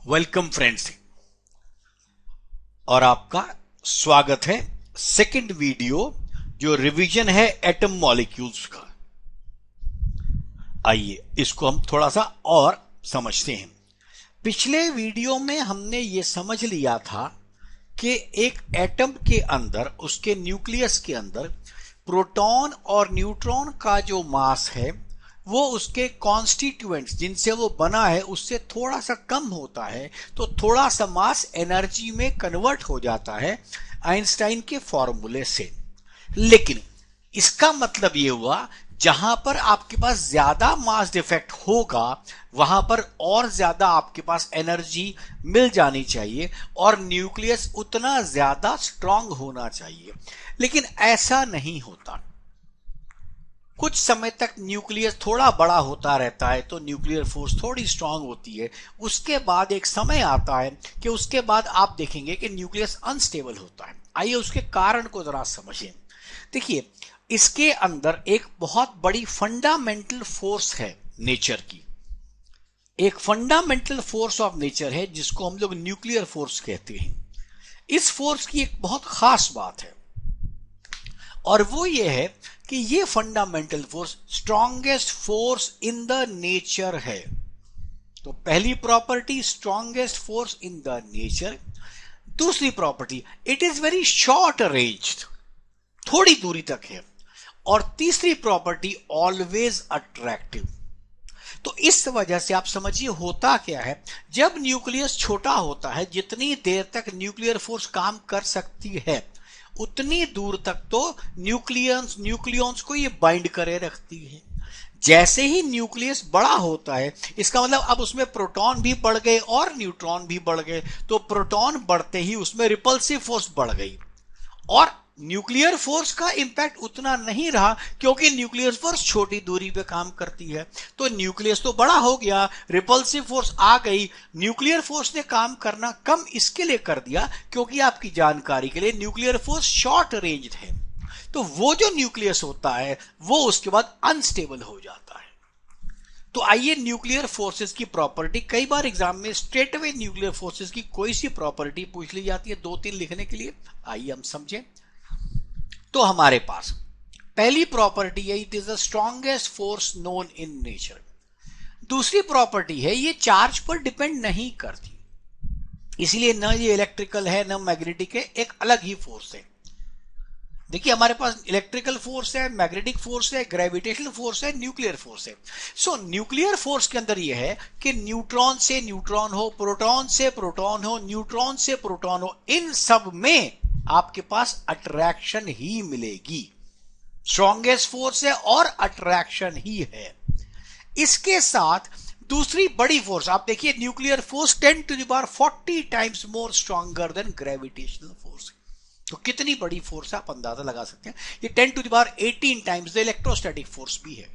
Welcome friends, और आपका स्वागत है सेकंड वीडियो जो रिवीजन है एटम मॉलिक्यूल्स का। आइए इसको हम थोड़ा सा और समझते हैं। पिछले वीडियो में हमने ये समझ लिया था कि एक एटम के अंदर, उसके न्यूक्लियस के अंदर प्रोटॉन और न्यूट्रॉन का जो मास है वो उसके कॉन्स्टिट्यूएंट्स जिनसे वो बना है उससे थोड़ा सा कम होता है, तो थोड़ा सा मास एनर्जी में कन्वर्ट हो जाता है आइंस्टाइन के फॉर्मूले से। लेकिन इसका मतलब ये हुआ जहां पर आपके पास ज्यादा मास डिफेक्ट होगा वहां पर और ज्यादा आपके पास एनर्जी मिल जानी चाहिए और न्यूक्लियस उतना ज्यादा स्ट्रांग होना चाहिए। लेकिन ऐसा नहीं होता। कुछ समय तक न्यूक्लियस थोड़ा बड़ा होता रहता है तो न्यूक्लियर फोर्स थोड़ी स्ट्रांग होती है। उसके बाद एक समय आता है कि उसके बाद आप देखेंगे कि न्यूक्लियस अनस्टेबल होता है। आइए उसके कारण को जरा समझें। देखिए, इसके अंदर एक बहुत बड़ी फंडामेंटल फोर्स है नेचर की। एक फंडामेंटल फोर्स ऑफ नेचर है जिसको हम लोग न्यूक्लियर फोर्स कहते हैं। इस फोर्स की एक बहुत खास बात है और वो ये है कि ये fundamental force strongest force in the nature है। तो पहली property, strongest force in the nature. दूसरी property, it is very short ranged, थोड़ी दूरी तक है। और तीसरी प्रॉपर्टी, ऑलवेज अट्रैक्टिव। तो इस वजह से आप समझिए होता क्या है, जब न्यूक्लियस छोटा होता है, जितनी देर तक न्यूक्लियर फोर्स काम कर सकती है उतनी दूर तक तो न्यूक्लियॉन्स को ये बाइंड करे रखती है। जैसे ही न्यूक्लियस बड़ा होता है, इसका मतलब अब उसमें प्रोटॉन भी बढ़ गए और न्यूट्रॉन भी बढ़ गए, तो प्रोटॉन बढ़ते ही उसमें रिपल्सिव फोर्स बढ़ गई और न्यूक्लियर फोर्स का इंपैक्ट उतना नहीं रहा क्योंकि न्यूक्लियर फोर्स छोटी दूरी पे काम करती है। तो न्यूक्लियस तो बड़ा हो गया, रिपल्सिव फोर्स आ गई, न्यूक्लियर फोर्स ने काम करना कम इसके लिए कर दिया क्योंकि आपकी जानकारी के लिए न्यूक्लियर फोर्स शॉर्ट रेंज है। तो वो जो न्यूक्लियस होता है वो उसके बाद अनस्टेबल हो जाता है। तो आइए न्यूक्लियर फोर्सेस की प्रॉपर्टी, कई बार एग्जाम में स्ट्रेट अवे न्यूक्लियर फोर्सेस की कोई सी प्रॉपर्टी पूछ ली जाती है 2-3 लिखने के लिए। आइए हम समझें। तो हमारे पास पहली प्रॉपर्टी है, it is the strongest force known in nature. दूसरी प्रॉपर्टी है, ये चार्ज पर डिपेंड नहीं करती, इसलिए न ये इलेक्ट्रिकल है न मैग्नेटिक है, एक अलग ही फोर्स है। देखिए, हमारे पास इलेक्ट्रिकल फोर्स है, मैग्नेटिक फोर्स है, ग्रेविटेशनल फोर्स है, न्यूक्लियर फोर्स है। सो न्यूक्लियर फोर्स के अंदर यह है कि न्यूट्रॉन से न्यूट्रॉन हो, प्रोटॉन से प्रोटॉन हो, न्यूट्रॉन से प्रोटॉन हो, इन सब में आपके पास अट्रैक्शन ही मिलेगी। स्ट्रॉन्गेस्ट फोर्स है और अट्रैक्शन ही है। इसके साथ दूसरी बड़ी फोर्स आप देखिए, nuclear force 10⁻40 times more stronger than gravitational force. तो कितनी बड़ी फोर्स है आप अंदाजा लगा सकते हैं। ये 10⁻18 टाइम्स द इलेक्ट्रोस्टैटिक फोर्स भी है,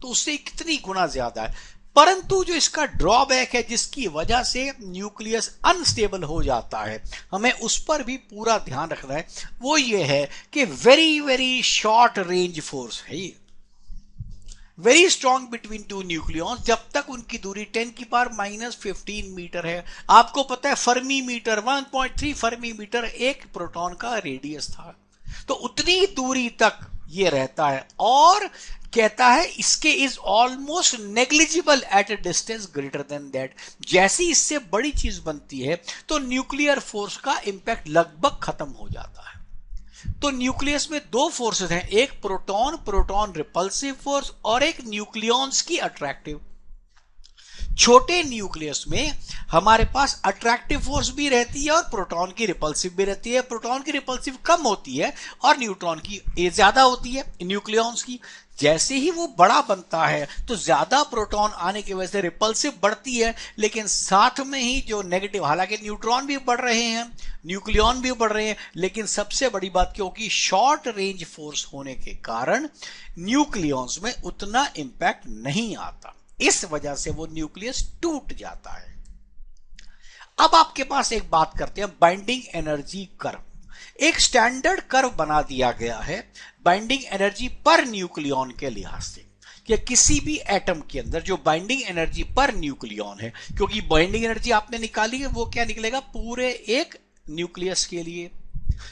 तो उससे कितनी गुना ज्यादा है। परंतु जो इसका ड्रॉबैक है, जिसकी वजह से न्यूक्लियस अनस्टेबल हो जाता है, हमें उस पर भी पूरा ध्यान रखना है। वो ये है कि very very short range force है ये, very strong between two nucleons, जब तक उनकी दूरी 10⁻15 मीटर है। आपको पता है फर्मी मीटर 1.3 फर्मी मीटर एक प्रोटॉन का रेडियस था, तो उतनी दूरी तक ये रहता है और कहता है इसके is almost negligible at a distance greater than that. जैसी इससे बड़ी चीज बनती है तो न्यूक्लियर फोर्स का इंपैक्ट लगभग खत्म हो जाता है। तो न्यूक्लियस में दो फोर्सेस हैं, एक प्रोटॉन रिपल्सिव फोर्स और एक न्यूक्लियॉन्स की अट्रैक्टिव। छोटे न्यूक्लियस में हमारे पास अट्रैक्टिव फोर्स भी रहती है और प्रोटॉन की रिपल्सिव भी रहती है। प्रोटॉन की रिपल्सिव कम होती है और न्यूट्रॉन की ज्यादा होती है न्यूक्लियॉन्स की। जैसे ही वो बड़ा बनता है तो ज्यादा प्रोटॉन आने की वजह से रिपल्सिव बढ़ती है, लेकिन साथ में ही जो नेगेटिव, हालांकि न्यूट्रॉन भी बढ़ रहे हैं, न्यूक्लियॉन भी बढ़ रहे हैं, लेकिन सबसे बड़ी बात क्योंकि शॉर्ट रेंज फोर्स होने के कारण न्यूक्लियॉन्स में उतना इंपैक्ट नहीं आता, इस वजह से वो न्यूक्लियस टूट जाता है। अब आपके पास एक बात करते हैं, बाइंडिंग एनर्जी कर्व। एक स्टैंडर्ड कर्व बना दिया गया है बाइंडिंग एनर्जी पर न्यूक्लियॉन के लिहाज से। कि किसी भी एटम के अंदर जो बाइंडिंग एनर्जी पर न्यूक्लियॉन है, क्योंकि बाइंडिंग एनर्जी आपने निकाली है, वो क्या निकलेगा पूरे एक न्यूक्लियस के लिए।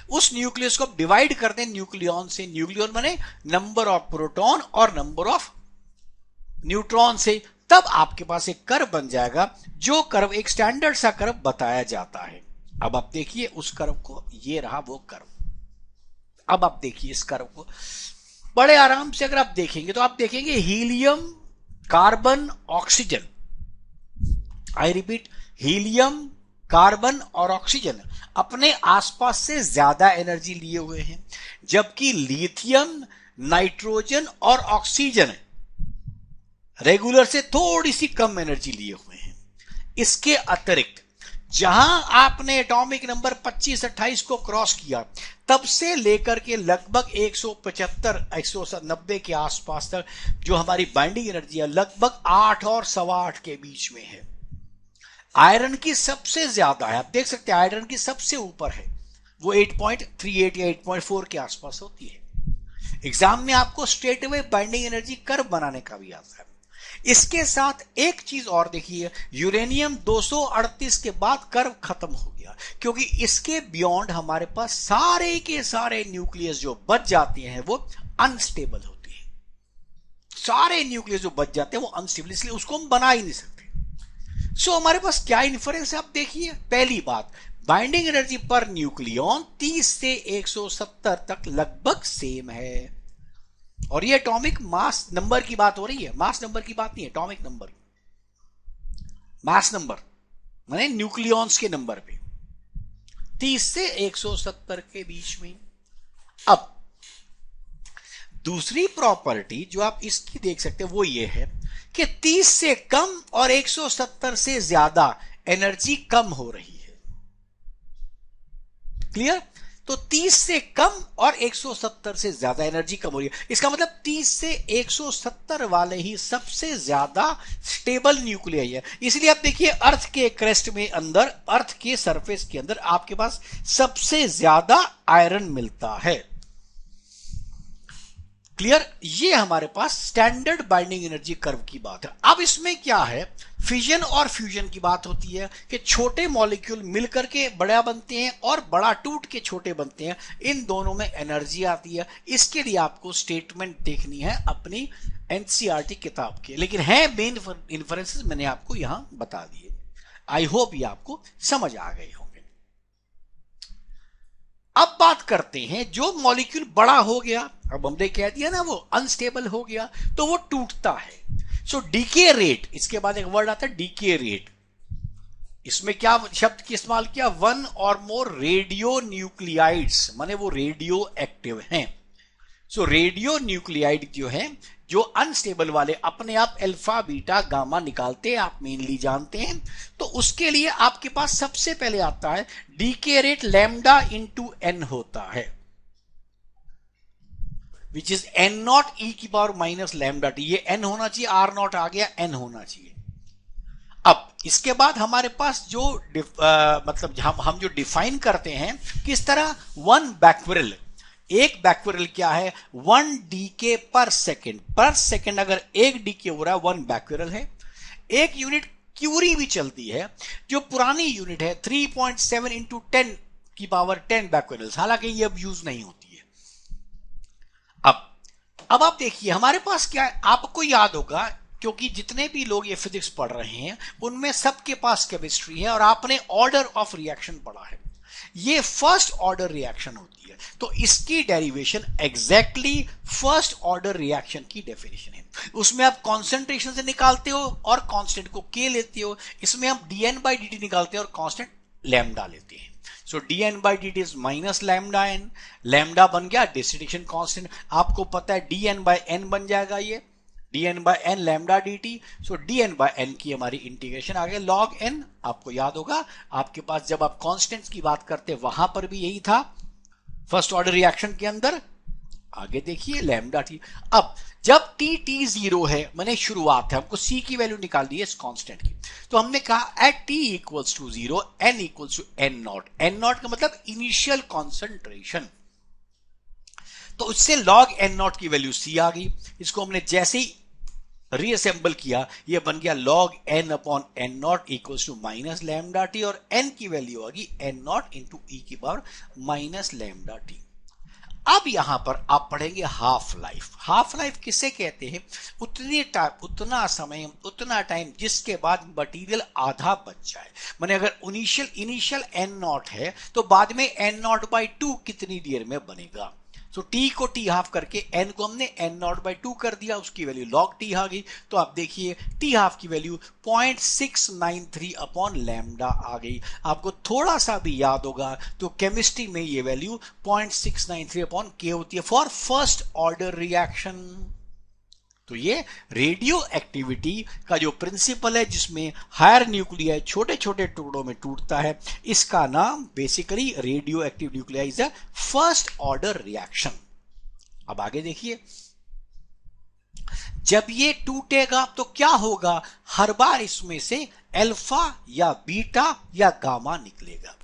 उस न्यूक्लियस को डिवाइड कर दें न्यूक्लियॉन से, न्यूक्लियॉन माने नंबर ऑफ प्रोटॉन और नंबर ऑफ न्यूट्रॉन से, तब आपके पास एक कर्व बन जाएगा, जो कर्व एक स्टैंडर्ड सा कर्व बताया जाता है। अब आप देखिए उस कर्व को, ये रहा वो कर्व। अब आप देखिए इस कर्व को बड़े आराम से अगर आप देखेंगे तो आप देखेंगे helium, carbon, oxygen, I repeat, helium, carbon और ऑक्सीजन अपने आसपास से ज्यादा एनर्जी लिए हुए हैं, जबकि लिथियम, नाइट्रोजन और ऑक्सीजन रेगुलर से थोड़ी सी कम एनर्जी लिए हुए हैं। इसके अतिरिक्त जहां आपने एटॉमिक नंबर 25-28 को क्रॉस किया, तब से लेकर के लगभग 175-190 के आसपास तक जो हमारी बाइंडिंग एनर्जी है, लगभग 8 और 8.25 के बीच में है। आयरन की सबसे ज्यादा है, आप देख सकते हैं आयरन की सबसे ऊपर है, वो 8.38 या 8.4 के आसपास होती है। एग्जाम में आपको straight away binding energy curve बनाने का भी आता है। इसके साथ एक चीज और देखिए, यूरेनियम 238 के बाद कर्व खत्म हो गया, क्योंकि इसके बियॉन्ड हमारे पास सारे के सारे न्यूक्लियस जो बच जाते हैं वो अनस्टेबल होते हैं। सारे न्यूक्लियस जो बच जाते हैं वो अनस्टेबल, इसलिए उसको हम बना ही नहीं सकते। सो हमारे पास क्या इन्फरेंस है, आप देखिए। पहली बात, बाइंडिंग एनर्जी पर न्यूक्लियॉन 30 से 170 तक लगभग सेम है, और ये एटॉमिक मास नंबर की बात हो रही है, मास नंबर की बात नहीं है, एटॉमिक नंबर, मास नंबर माने न्यूक्लियॉन्स के नंबर पे 30 से 170 के बीच में। अब दूसरी प्रॉपर्टी जो आप इसकी देख सकते हैं वो ये है कि 30 से कम और 170 से ज्यादा एनर्जी कम हो रही है। क्लियर? तो 30 से कम और 170 से ज्यादा एनर्जी कम हो रही है। इसका मतलब 30 से 170 वाले ही सबसे ज्यादा स्टेबल न्यूक्लियाई है। इसलिए आप देखिए अर्थ के क्रेस्ट में अंदर, अर्थ के सरफेस के अंदर आपके पास सबसे ज्यादा आयरन मिलता है। क्लियर? ये हमारे पास स्टैंडर्ड बाइंडिंग एनर्जी कर्व की बात है। अब इसमें क्या है, फिजन और फ्यूजन की बात होती है कि छोटे मॉलिक्यूल मिलकर के बड़ा बनते हैं और बड़ा टूट के छोटे बनते हैं, इन दोनों में एनर्जी आती है। इसके लिए आपको स्टेटमेंट देखनी है अपनी एनसीईआरटी किताब के, लेकिन है मेन इन्फरेंसेस मैंने आपको यहां बता दिए। आई होप ये आपको समझ आ गए होंगे। अब बात करते हैं, जो मॉलिक्यूल बड़ा हो गया, अब हमने कह दिया ना वो अनस्टेबल हो गया, तो वो टूटता है। सो डीके रेट, इसके बाद एक वर्ड आता है डीके रेट। इसमें क्या शब्द की इस्तेमाल किया, वन और मोर रेडियो न्यूक्लियाइड्स, माने वो रेडियो एक्टिव हैं। सो रेडियो न्यूक्लियाइड जो है, जो अनस्टेबल वाले अपने आप अल्फा बीटा गामा निकालते हैं, आप मेनली जानते हैं, तो उसके लिए आपके पास सबसे पहले आता है decay rate lambda into N होता है, which is N naught e की पावर माइनस लैम्डा टी। ये एन होना चाहिए, आर नॉट आ गया, एन होना चाहिए। अब इसके बाद हमारे पास जो मतलब हम जो डिफाइन करते हैं किस तरह, वन बैक्वेरल, एक बैक्वेरल क्या है, 1 डीके पर सेकेंड। पर सेकेंड अगर एक डीके हो रहा है 1 बैक्वेरल है। एक यूनिट क्यूरी भी चलती है, जो पुरानी यूनिट है 3.7 इंटू 10 की पावर 10 बैक्वेरल्स, हालांकि ये अब यूज नहीं होती है। अब आप देखिए हमारे पास क्या है, आपको याद होगा क्योंकि जितने भी लोग ये फिजिक्स पढ़ रहे हैं उनमें सबके पास केमिस्ट्री है और आपने ऑर्डर ऑफ रिएक्शन पढ़ा है। ये फर्स्ट ऑर्डर रिएक्शन होती है, तो इसकी derivation exactly first order reaction की डेफिनेशन है। उसमें आप कॉन्सेंट्रेशन से निकालते हो और कांस्टेंट को के लेते हो। इसमें हम dN by dt निकालते हैं और कांस्टेंट लैम्डा लेते हैं। So dN by dt is minus lambda N, lambda बन गया डिस्टिलेशन कांस्टेंट। आपको पता है dN by n बन जाएगा, ये dN by n lambda dt। So dN by n की हमारी इंटीग्रेशन आ गया log n। आपको याद होगा आपके पास जब आप कांस्टेंट्स की बात करते वहां पर भी यही था फर्स्ट ऑर्डर रिएक्शन के अंदर। आगे देखिए लैम्डा टी। अब जब टी जीरो है माने शुरुआत है, हमको सी की वैल्यू निकालनी है इस कांस्टेंट की, तो हमने कहा at T equals to zero N equals to N naught. N naught का मतलब इनिशियल कॉन्सेंट्रेशन, तो उससे लॉग एन नॉट की वैल्यू सी आ गई। इसको हमने जैसे ही रीअसेंबल किया, ये बन गया log n upon N naught equals to minus lambda T, और n की वैल्यू होगी एन नॉट इंटू ई की पावर माइनस लैम्डा टी। अब यहां पर आप पढ़ेंगे हाफ लाइफ। हाफ लाइफ किसे कहते हैं? उतना समय, उतना टाइम जिसके बाद मटेरियल आधा बच जाए। माने अगर इनिशियल एन नॉट है तो बाद में एन नॉट बाई टू कितनी देर में बनेगा। सो टी को टी हाफ करके एन को हमने एन नॉट बाई टू कर दिया, उसकी वैल्यू लॉग टी आ गई। तो आप देखिए टी हाफ की वैल्यू 0.693 अपॉन लैम्डा आ गई। आपको थोड़ा सा भी याद होगा तो केमिस्ट्री में ये वैल्यू 0.693 अपॉन के होती है फॉर फर्स्ट ऑर्डर रिएक्शन। तो ये रेडियो एक्टिविटी का जो प्रिंसिपल है, जिसमें हायर न्यूक्लियाई छोटे छोटे टुकड़ों में टूटता है, इसका नाम basically radio active nuclei is a first order reaction. अब आगे देखिए, जब ये टूटेगा तो क्या होगा? हर बार इसमें से अल्फा या बीटा या गामा निकलेगा।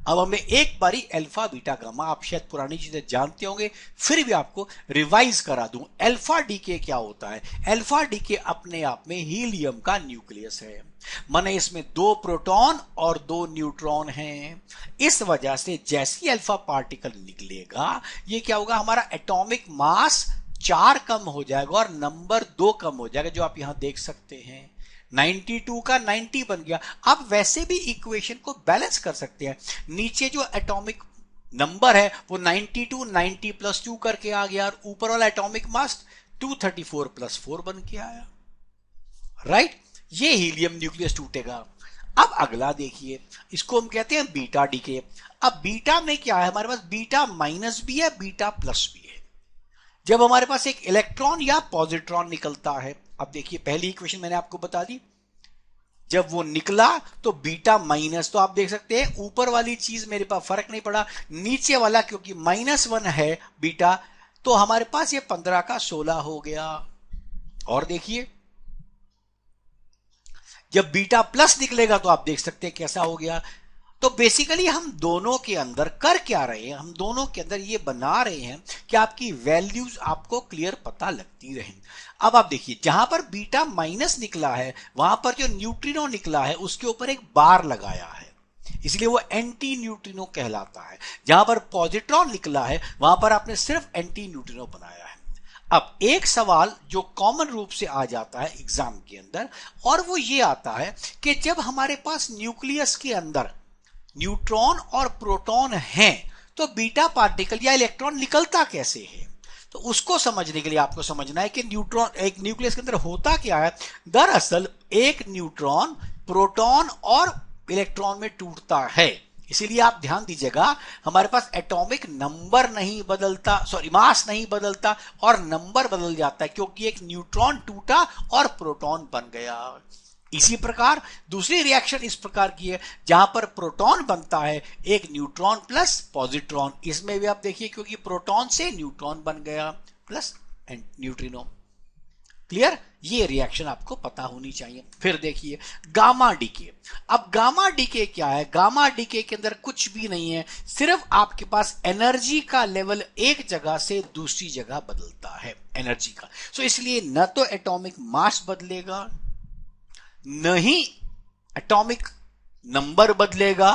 अब हमें एक बारी अल्फा बीटा गामा, आप शायद पुरानी चीजें जानते होंगे, फिर भी आपको रिवाइज करा दूं। अल्फा डीके क्या होता है? अल्फा डीके अपने आप में हीलियम का न्यूक्लियस है, माने इसमें 2 प्रोटॉन और 2 न्यूट्रॉन हैं। इस वजह से जैसे ही अल्फा पार्टिकल निकलेगा, ये क्या होगा? हमारा एटॉमिक मास 4 कम हो जाएगा और नंबर 2 कम हो जाएगा, जो आप यहां देख सकते हैं। 92 का 90 बन गया। अब वैसे भी इक्वेशन को बैलेंस कर सकते हैं। नीचे जो एटॉमिक नंबर है वो 92 90 प्लस 2 करके आ गया, और ऊपर वाला एटॉमिक मास 234 प्लस 4 बन के आया। राइट, ये हीलियम न्यूक्लियस टूटेगा। अब अगला देखिए, इसको हम कहते हैं बीटा डीके। अब बीटा में क्या है? हमारे पास बीटा माइनस भी है, बीटा प्लस भी है। जब हमारे पास एक इलेक्ट्रॉन या पॉजिट्रॉन निकलता है, अब देखिए पहली इक्वेशन मैंने आपको बता दी, जब वो निकला तो बीटा माइनस, तो आप देख सकते हैं ऊपर वाली चीज मेरे पास फर्क नहीं पड़ा, नीचे वाला क्योंकि -1 है बीटा, तो हमारे पास ये 15 का 16 हो गया। और देखिए जब बीटा प्लस निकलेगा तो आप देख सकते हैं कैसा हो गया। तो बेसिकली हम दोनों के अंदर कर क्या रहे हैं? हम दोनों के अंदर ये बना रहे हैं कि आपकी वैल्यूज आपको क्लियर पता लगती रहे। अब आप देखिए, जहां पर बीटा माइनस निकला है वहां पर जो न्यूट्रिनो निकला है उसके ऊपर एक बार लगाया है, इसलिए वो एंटी न्यूट्रिनो कहलाता है। जहां पर पॉजिट्रॉन निकला है वहां पर आपने सिर्फ एंटी न्यूट्रिनो बनाया है। अब एक सवाल जो कॉमन रूप से आ जाता है एग्जाम के अंदर, और वो ये आता है कि जब हमारे पास न्यूक्लियस के अंदर न्यूट्रॉन और प्रोटॉन हैं तो बीटा पार्टिकल या इलेक्ट्रॉन निकलता कैसे है? तो उसको समझने के लिए आपको समझना है कि न्यूट्रॉन, एक न्यूक्लियस के अंदर होता क्या है। दरअसल एक न्यूट्रॉन प्रोटॉन और इलेक्ट्रॉन में टूटता है, इसीलिए आप ध्यान दीजिएगा, हमारे पास एटॉमिक नंबर नहीं बदलता, सॉरी मास नहीं बदलता और नंबर बदल जाता है, क्योंकि एक न्यूट्रॉन टूटा और प्रोटॉन बन गया। इसी प्रकार दूसरी रिएक्शन इस प्रकार की है, जहां पर प्रोटॉन बनता है एक न्यूट्रॉन प्लस पॉजिट्रॉन, इसमें भी आप देखिए क्योंकि प्रोटॉन से न्यूट्रॉन बन गया प्लस न्यूट्रिनो। क्लियर? ये रिएक्शन आपको पता होनी चाहिए। फिर देखिए गामा डीके। अब गामा डीके क्या है? गामा डीके के अंदर कुछ भी नहीं है, सिर्फ आपके पास एनर्जी का लेवल एक जगह से दूसरी जगह बदलता है, एनर्जी का। सो इसलिए न तो एटॉमिक मास बदलेगा, नहीं एटॉमिक नंबर बदलेगा,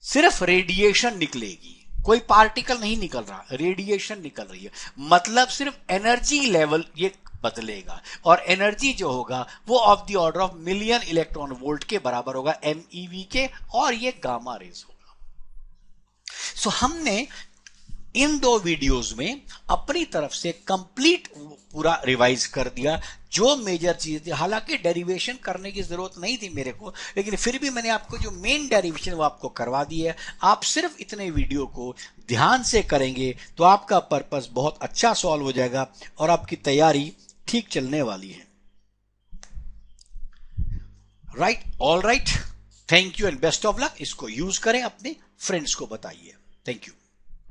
सिर्फ रेडिएशन निकलेगी। कोई पार्टिकल नहीं निकल रहा, रेडिएशन निकल रही है, मतलब सिर्फ एनर्जी लेवल ये बदलेगा, और एनर्जी जो होगा वो of the order of million electron volt के बराबर होगा, MeV के, और ये गामा रेज होगा। सो हमने इन 2 वीडियोस में अपनी तरफ से कंप्लीट पूरा रिवाइज कर दिया, जो मेजर चीज थी। हालांकि डेरिवेशन करने की जरूरत नहीं थी मेरे को, लेकिन फिर भी मैंने आपको जो मेन डेरिवेशन वो आपको करवा दी है। आप सिर्फ इतने वीडियो को ध्यान से करेंगे तो आपका पर्पस बहुत अच्छा सॉल्व हो जाएगा और आपकी तैयारी ठीक चलने वाली है। Right, all right, thank you and best of luck. इसको यूज करें, अपने फ्रेंड्स को बताइए। Thank you.